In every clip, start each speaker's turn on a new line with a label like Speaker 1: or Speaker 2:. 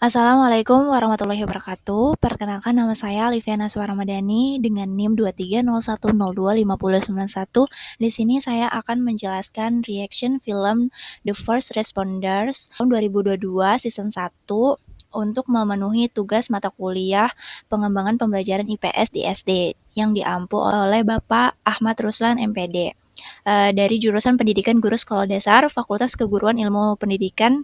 Speaker 1: Assalamualaikum warahmatullahi wabarakatuh. Perkenalkan nama saya Liviana Swaramadani dengan NIM 2301025091. Di sini saya akan menjelaskan reaction film The First Responders tahun 2022 season 1 untuk memenuhi tugas mata kuliah pengembangan pembelajaran IPS di SD yang diampu oleh Bapak Ahmad Ruslan MPD. Dari jurusan Pendidikan Guru Sekolah Dasar, Fakultas Keguruan Ilmu Pendidikan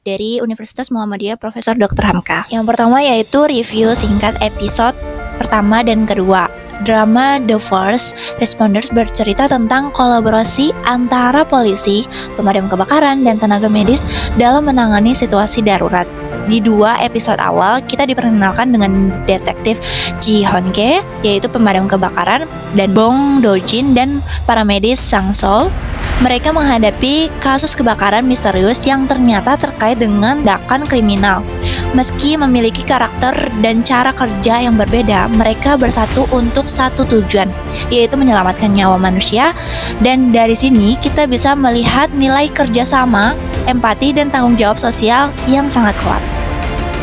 Speaker 1: dari Universitas Muhammadiyah Profesor Dr. Hamka. Yang pertama yaitu review singkat episode pertama dan kedua. Drama The First Responders bercerita tentang kolaborasi antara polisi, pemadam kebakaran, dan tenaga medis dalam menangani situasi darurat. Di dua episode awal, kita diperkenalkan dengan detektif Ji Hon-ge, yaitu pemadam kebakaran, dan Bong Do-jin dan paramedis Sang Sol. Mereka menghadapi kasus kebakaran misterius yang ternyata terkait dengan tindakan kriminal. Meski memiliki karakter dan cara kerja yang berbeda, mereka bersatu untuk satu tujuan, yaitu menyelamatkan nyawa manusia. Dan dari sini kita bisa melihat nilai kerjasama, empati, dan tanggung jawab sosial yang sangat kuat.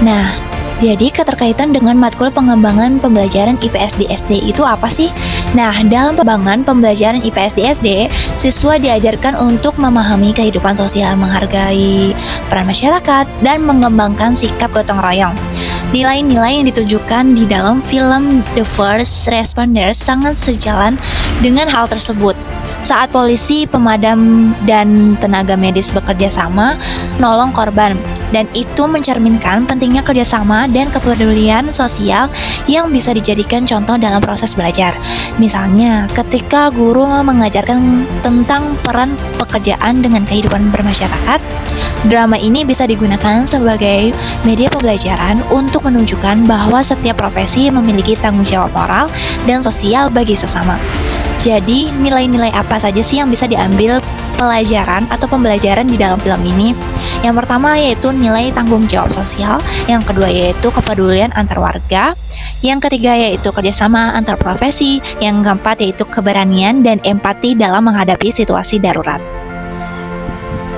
Speaker 1: Nah, jadi keterkaitan dengan matkul pengembangan pembelajaran IPS di SD itu apa sih? Nah, dalam pengembangan pembelajaran IPS di SD, siswa diajarkan untuk memahami kehidupan sosial, menghargai peran masyarakat, dan mengembangkan sikap gotong royong. Nilai-nilai yang ditunjukkan di dalam film The First Responders sangat sejalan dengan hal tersebut. Saat polisi, pemadam, dan tenaga medis bekerja sama, menolong korban, dan itu mencerminkan pentingnya kerjasama dan kepedulian sosial yang bisa dijadikan contoh dalam proses belajar. Misalnya, ketika guru mengajarkan tentang peran pekerjaan dengan kehidupan bermasyarakat, drama ini bisa digunakan sebagai media pembelajaran untuk menunjukkan bahwa setiap profesi memiliki tanggung jawab moral dan sosial bagi sesama. Jadi, nilai-nilai apa saja sih yang bisa diambil pelajaran atau pembelajaran di dalam film ini? Yang pertama yaitu nilai tanggung jawab sosial, yang kedua yaitu kepedulian antar warga, yang ketiga yaitu kerjasama antar profesi, yang keempat yaitu keberanian dan empati dalam menghadapi situasi darurat.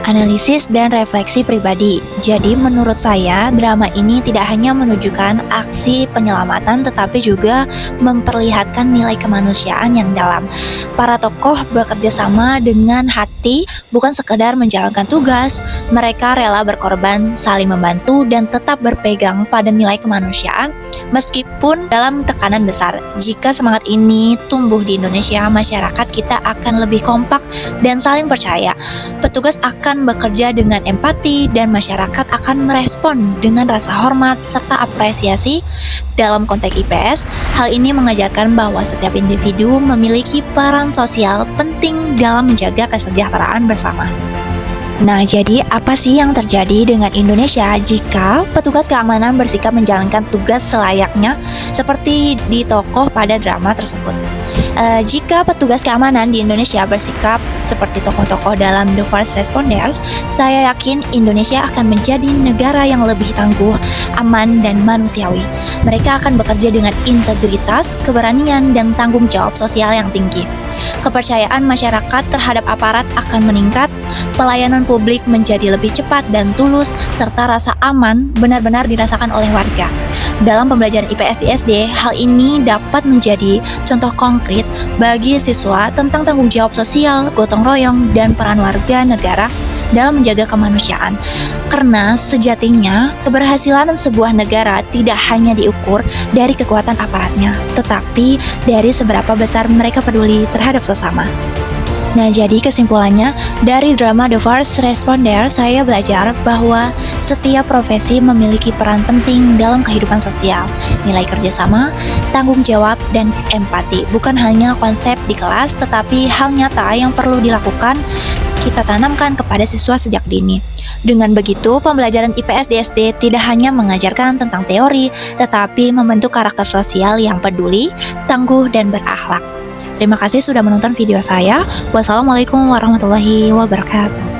Speaker 1: Analisis dan refleksi pribadi. Jadi menurut saya drama ini tidak hanya menunjukkan aksi penyelamatan tetapi juga memperlihatkan nilai kemanusiaan yang dalam. Para tokoh bekerja sama dengan hati, bukan sekedar menjalankan tugas. Mereka rela berkorban, saling membantu, dan tetap berpegang pada nilai kemanusiaan meskipun dalam tekanan besar. Jika semangat ini tumbuh di Indonesia, masyarakat kita akan lebih kompak dan saling percaya. Petugas akan bekerja dengan empati dan masyarakat akan merespon dengan rasa hormat serta apresiasi. Dalam konteks IPS, hal ini mengajarkan bahwa setiap individu memiliki peran sosial penting dalam menjaga kesejahteraan bersama. Nah, jadi apa sih yang terjadi dengan Indonesia jika petugas keamanan bersikap menjalankan tugas selayaknya seperti di tokoh pada drama tersebut? Jika petugas keamanan di Indonesia bersikap seperti tokoh-tokoh dalam The First Responders, saya yakin Indonesia akan menjadi negara yang lebih tangguh, aman, dan manusiawi. Mereka akan bekerja dengan integritas, keberanian, dan tanggung jawab sosial yang tinggi. Kepercayaan masyarakat terhadap aparat akan meningkat, pelayanan publik menjadi lebih cepat dan tulus, serta rasa aman benar-benar dirasakan oleh warga. Dalam pembelajaran IPS di SD, hal ini dapat menjadi contoh konkret bagi siswa tentang tanggung jawab sosial, gotong royong, dan peran warga negara dalam menjaga kemanusiaan. Karena sejatinya, keberhasilan sebuah negara tidak hanya diukur dari kekuatan aparatnya, tetapi dari seberapa besar mereka peduli terhadap sesama. Nah, jadi kesimpulannya, dari drama The First Responder, saya belajar bahwa setiap profesi memiliki peran penting dalam kehidupan sosial. Nilai kerjasama, tanggung jawab, dan empati bukan hanya konsep di kelas, tetapi hal nyata yang perlu dilakukan kita tanamkan kepada siswa sejak dini. Dengan begitu, pembelajaran IPS di SD tidak hanya mengajarkan tentang teori, tetapi membentuk karakter sosial yang peduli, tangguh, dan berakhlak. Terima kasih sudah menonton video saya. Wassalamualaikum warahmatullahi wabarakatuh.